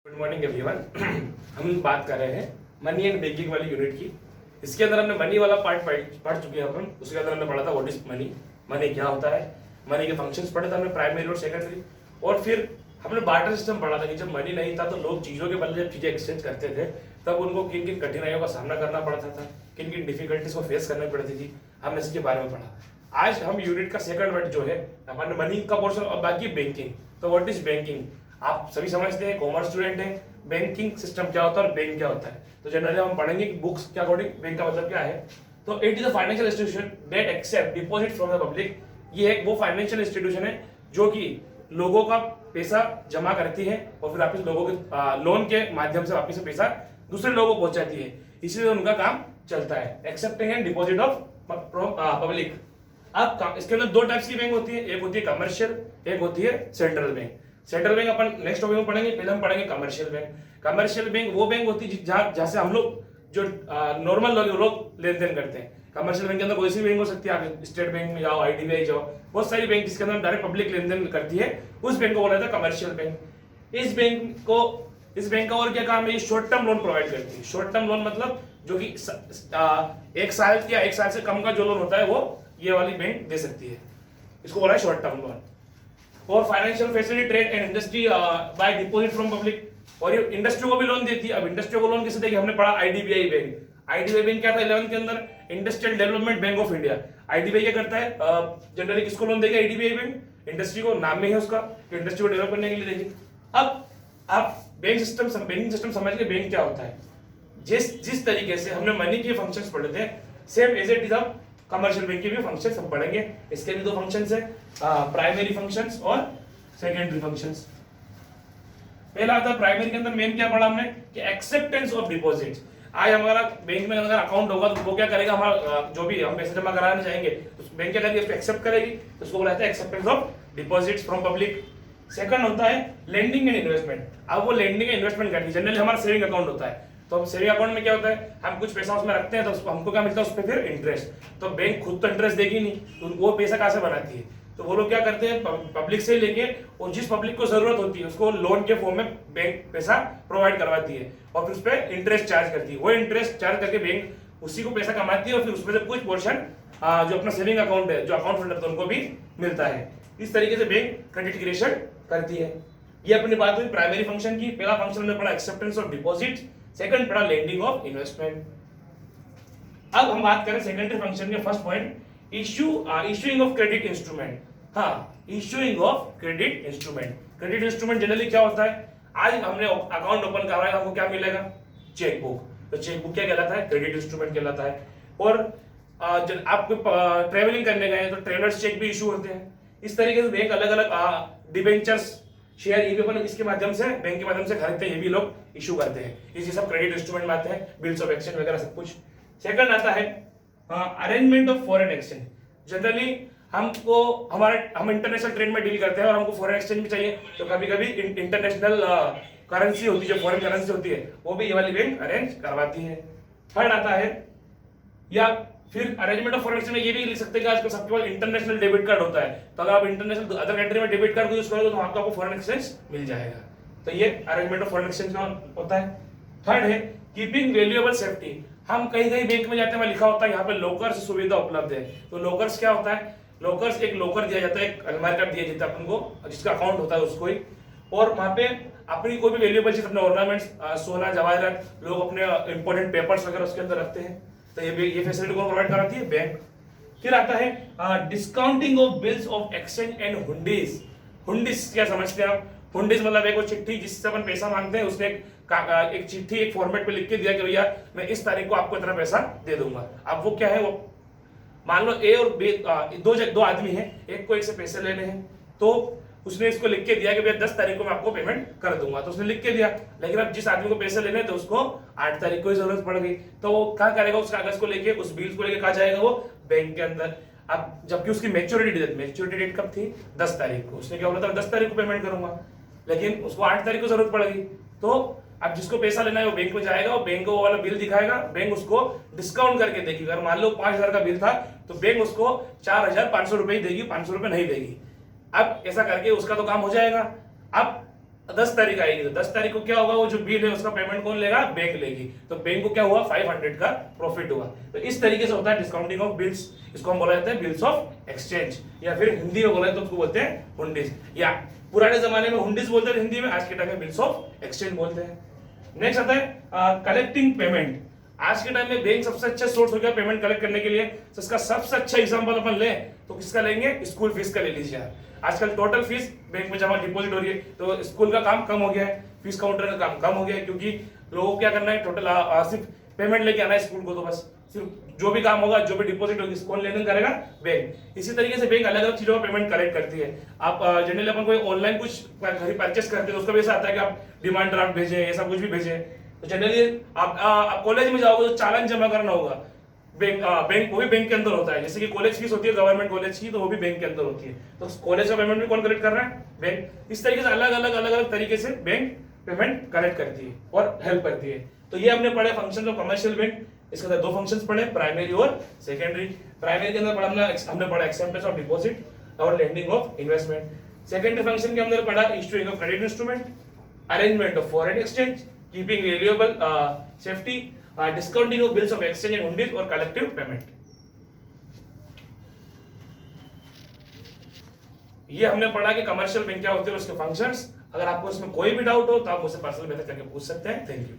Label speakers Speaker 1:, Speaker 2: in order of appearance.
Speaker 1: Good morning everyone. हम बात कर रहे हैं मनी एंड बैंकिंग वाली यूनिट की। इसके अंदर हमने मनी वाला पार्ट पढ़ चुके हैं अपन। उसके अंदर हमने पढ़ा था व्हाट इज मनी, मनी क्या होता है, मनी के फंक्शंस पढ़े थे हमने, प्राइमरी और सेकेंडरी। और फिर हमने बार्टर सिस्टम पढ़ा था कि जब मनी नहीं था तो लोग चीज़ों के बदले जब चीज़ें एक्सचेंज करते थे तब उनको किन किन कठिनाइयों का सामना करना पड़ता था, किन किन डिफिकल्टीज को फेस करनी पड़ती थी, हमने इसके बारे में पढ़ा। आज हम यूनिट का सेकंड वर्ड जो है अपन मनी का पोर्शन और बाकी बैंकिंग। तो व्हाट इज बैंकिंग आप सभी समझते हैं, कॉमर्स स्टूडेंट हैं। बैंकिंग सिस्टम क्या होता है और बैंक क्या होता है, तो जनरली हम पढ़ेंगे कि बुक्स के अकॉर्डिंग बैंक का मतलब क्या है। तो it is a financial institution that accept deposit from the public. ये एक वो फाइनेंशियल इंस्टीट्यूशन है जो कि लोगों का पैसा जमा करती है और फिर वापस लोगों के लोन के माध्यम से वापस पैसा दूसरे लोगों को पहुंचाती है, इसलिए उनका काम चलता है, accepting and deposit of public. अब इसके अंदर दो टाइप्स की बैंक होती है, एक होती है कमर्शियल, एक होती है सेंट्रल बैंक। सेंट्रल बैंक अपन नेक्स्ट टॉपिक में पढ़ेंगे, पहले हम पढ़ेंगे कमर्शियल बैंक। कमर्शियल बैंक वो बैंक होती है जहां से हम लोग जो नॉर्मल लोग लेन देन करते हैं। कमर्शियल बैंक के अंदर कोई सी बैंक हो सकती है, आप स्टेट बैंक में जाओ, आईडीबीआई जाओ, बहुत सारी बैंक जिसके अंदर डायरेक्ट पब्लिक लेन देन करती है, उस बैंक को बोला जाता है कमर्शियल बैंक। इस बैंक का और क्या काम है, ये शॉर्ट टर्म लोन प्रोवाइड करती है। शॉर्ट टर्म लोन मतलब जो कि एक साल या एक साल से कम का जो लोन होता है वो ये वाली बैंक दे सकती है, इसको बोला है शॉर्ट टर्म लोन। और financial facility trade and industry by deposit from public, और ये इंडस्ट्री को भी लोन देती है। अब इंडस्ट्री को लोन किसे देगी, हमने पढ़ा आईडीबीआई बैंक। आईडीबीआई बैंक क्या था 11th के अंदर, industrial development bank of India. IDBI क्या करता है, जनरली किसको लोन देगा आईडीबीआई बैंक, इंडस्ट्री को, नाम में है उसका, इंडस्ट्री को डेवलप करने के लिए देगी। अब आप बैंकिंग सिस्टम समझ के बैंक क्या होता है, जिस तरीके से हमने मनी के फंक्शंस पढ़े थे, सेम एज इट इज अब कमर्शियल बैंक के भी फंक्शंस हम पढ़ेंगे। इसके भी दो फंक्शंस है, प्राइमरी फंक्शंस और सेकेंडरी फंक्शंस। पहला आता है प्राइमरी के अंदर मेन क्या पढ़ा हमने कि एक्सेप्टेंस ऑफ डिपॉजिट। आज हमारा बैंक में अगर अकाउंट होगा तो वो क्या करेगा, हमारा जो भी हम पैसे जमा कराने चाहेंगे तो बैंक क्या करेगी, उसको एक्सेप्ट करेगी, तो उसको बोला जाता है acceptance of deposits from public. Second होता है लेंडिंग एंड इन्वेस्टमेंट। अब वो लेंडिंग एंड इन्वेस्टमेंट करती है, जनरली हमारा सेविंग अकाउंट होता है, तो हम सेविंग अकाउंट में क्या होता है, हम कुछ पैसा उसमें रखते हैं तो हमको क्या मिलता है उस पर फिर इंटरेस्ट। तो बैंक खुद तो इंटरेस्ट देगी नहीं, तो वो पैसा कहाँ से बनाती है, तो वो लोग क्या करते हैं पब्लिक से लेके, और जिस पब्लिक को जरूरत होती है उसको लोन के फॉर्म में बैंक पैसा प्रोवाइड करवाती है और फिर उस पर इंटरेस्ट चार्ज करती है। वो इंटरेस्ट चार्ज करके बैंक उसी को पैसा कमाती है और फिर उसमें से कुछ पोर्शन जो अपना सेविंग अकाउंट है, जो अकाउंट होल्डर है उनको भी मिलता है। इस तरीके से बैंक क्रेडिट क्रिएशन करती है। ये अपनी बात हुई प्राइमरी फंक्शन की। पहला फंक्शन में पढ़ा एक्सेप्टेंस ऑफ डिपॉजिट, सेकंड पढ़ा लेंडिंग ऑफ इन्वेस्टमेंट। अब हम बात करें सेकेंडरी फंक्शन के first point, issuing of credit instrument. हाँ, issuing of credit instrument. Credit instrument generally क्या होता है, आज हमने अकाउंट ओपन करवाया, हमको क्या मिलेगा, चेकबुक। तो चेकबुक क्या कहलाता है, क्रेडिट इंस्ट्रूमेंट कहलाता है। और जब आप ट्रेवलिंग करने गए तो ट्रेवलर्स चेक भी इशू होते हैं। इस तरीके से बैंक अलग अलग डिबेंचर्स, शेयर, ये भी अपन इसके माध्यम से, बैंक के माध्यम से खरीदते हैं, ये भी लोग इशू करते हैं। इसी सब क्रेडिट इंस्ट्रूमेंट में आते हैं, बिल्स ऑफ एक्सचेंज वगैरह सब कुछ। सेकंड आता है arrangement of foreign exchange. Generally हम इंटरनेशनल ट्रेड में डील करते हैं और हमको फॉरेन एक्सचेंज भी चाहिए, तो कभी कभी इंटरनेशनल करेंसी होती है, जो फॉरेन करेंसी होती है, वो भी ये वाली बैंक अरेंज करवाती है। थर्ड आता है, या फिर अरेंजमेंट ऑफ फॉरेन एक्सचेंज में ये भी लिख सकते हैं कि आजकल सबके पास इंटरनेशनल डेबिट कार्ड होता है, तो अगर आप इंटरनेशनल अदर कंट्री में डेबिट कार्ड को यूज करोगे तो आपको फॉरेन एक्सचेंज मिल जाएगा। तो ये अरेंजमेंट ऑफ फॉरेन एक्सचेंज का होता है। थर्ड है कीपिंग वैल्यूएबल सेफ्टी। हम कहीं कहीं बैंक में जाते हैं, लिखा होता है यहाँ पे लॉकर्स सुविधा उपलब्ध है। तो लॉकर्स क्या होता है, लॉकर्स एक लॉकर दिया जाता है, एक अलमारी का दिया जाता है अपन को, जिसका अकाउंट होता है उसको ही, और वहां पे अपनी कोई भी वैल्यूएबल चीज, अपने ऑर्नामेंट्स, सोना जवाहरात, लोग अपने इंपॉर्टेंट पेपर्स वगैरह उसके अंदर रखते हैं। तो ये फैसिलिटी को प्रोवाइड कराती है बैंक। फिर आता है discounting of bills of exchange and hundis. Hundis क्या समझते हैं आप, हुंडीज मतलब एक वो चिट्ठी जिससे अपन पैसा मांगते हैं, उसने एक चिट्ठी एक फॉर्मेट पे लिख के दिया कि भैया मैं इस तारीख को आपको इतना पैसा दे दूंगा। अब वो क्या है, वो मान लो ए और बी, दो आदमी हैं, एक को एक से पैसे लेने हैं, तो उसने इसको लिख के दिया कि भैया 10 तारीख को मैं आपको पेमेंट कर दूंगा, तो उसने लिख के दिया। लेकिन अब जिस आदमी को पैसे लेने तो उसको 8 तारीख को ही जरूरत पड़ गई, तो वो क्या करेगा, उस कागज को लेके, उस बिल्स को लेके कहाँ जाएगा, वो बैंक के अंदर। अब जबकि उसकी मैच्योरिटी डेट कब थी, 10 तारीख को। उसने क्या बोला था 10 तारीख को पेमेंट करूंगा, लेकिन उसको 8 तारीख को जरूरत पड़ गई। तो अब जिसको पैसा लेना है वो बैंक में जाएगा, वो बैंक को वो वाला बिल दिखाएगा, बैंक उसको डिस्काउंट करके देगी। अगर मान लो 5,000 का बिल था तो बैंक उसको 4,500 रुपए ही देगी, 500 रुपए नहीं देगी। अब ऐसा करके उसका तो काम हो जाएगा। अब 10 तारीख आएगी तो 10 तारीख को क्या होगा, वो जो बिल है उसका पेमेंट कौन लेगा, बैंक लेगी। तो बैंक को क्या हुआ, 500 का प्रॉफिट हुआ। तो इस तरीके से होता है डिस्काउंटिंग ऑफ बिल्स। इसको हम बोला जाता है बिल्स ऑफ एक्सचेंज, या फिर हिंदी में बोला तो उसको बोलते हैं हुंडीज, या पुराने जमाने में हुंडीज बोलते थे हिंदी में, आज के टाइम में बिल्स ऑफ एक्सचेंज बोलते हैं। नेक्स्ट आता है कलेक्टिंग पेमेंट। आज के टाइम में बैंक सबसे अच्छा सोर्स हो गया पेमेंट कलेक्ट करने के लिए। तो इसका सबसे अच्छा एग्जांपल अपन ले तो किसका लेंगे, स्कूल फीस का ले लीजिए यार। आजकल टोटल फीस बैंक में जमा डिपॉजिट हो रही है, तो स्कूल का काम कम हो गया है, फीस काउंटर का काम कम हो गया है, क्योंकि लोगों को क्या करना है, टोटल सिर्फ पेमेंट लेके आना है स्कूल को। तो बस सिर्फ जो भी काम होगा, जो भी डिपॉजिट होगी, कौन लेन करेगा, बैंक। इसी तरीके से बैंक अलग अलग चीजों का पेमेंट कलेक्ट करती है। आप जनरली अपन कोई ऑनलाइन कुछ परचेस करते हैं तो उसका भी ऐसा आता है कि आप डिमांड ड्राफ्ट भेजें, ऐसा कुछ भी भेजें। तो जनरली आप कॉलेज में जाओगे तो चालान जमा करना होगा, बैंक वो भी बैंक के अंदर होता है। जैसे कि कॉलेज फीस होती है गवर्नमेंट कॉलेज की, तो वो भी बैंक के अंदर होती है। तो कॉलेज का पेमेंट भी कौन कलेक्ट कर रहा है, बैंक। इस तरीके से अलग अलग तरीके से बैंक पेमेंट कलेक्ट करती है और हेल्प करती है। तो ये हमने पढ़े फंक्शन ऑफ कमर्शियल बैंक। इसके अंदर दो फंक्शंस पढ़े, प्राइमरी और सेकेंडरी। प्राइमरी के अंदर हमने पढ़ा एक्सेप्टेंस ऑफ डिपॉजिट और lending of investment. Secondary function के अंदर पढ़ा issuing of credit instrument, arrangement of foreign exchange, keeping valuable safety, discounting of bills of exchange and hundis और कलेक्टिव पेमेंट। ये हमने पढ़ा कि कमर्शियल बैंक क्या होते हैं और उसके फंक्शंस। अगर आपको इसमें कोई भी डाउट हो तो आप मुझसे पर्सनल मैसेज करके पूछ सकते हैं। Thank you.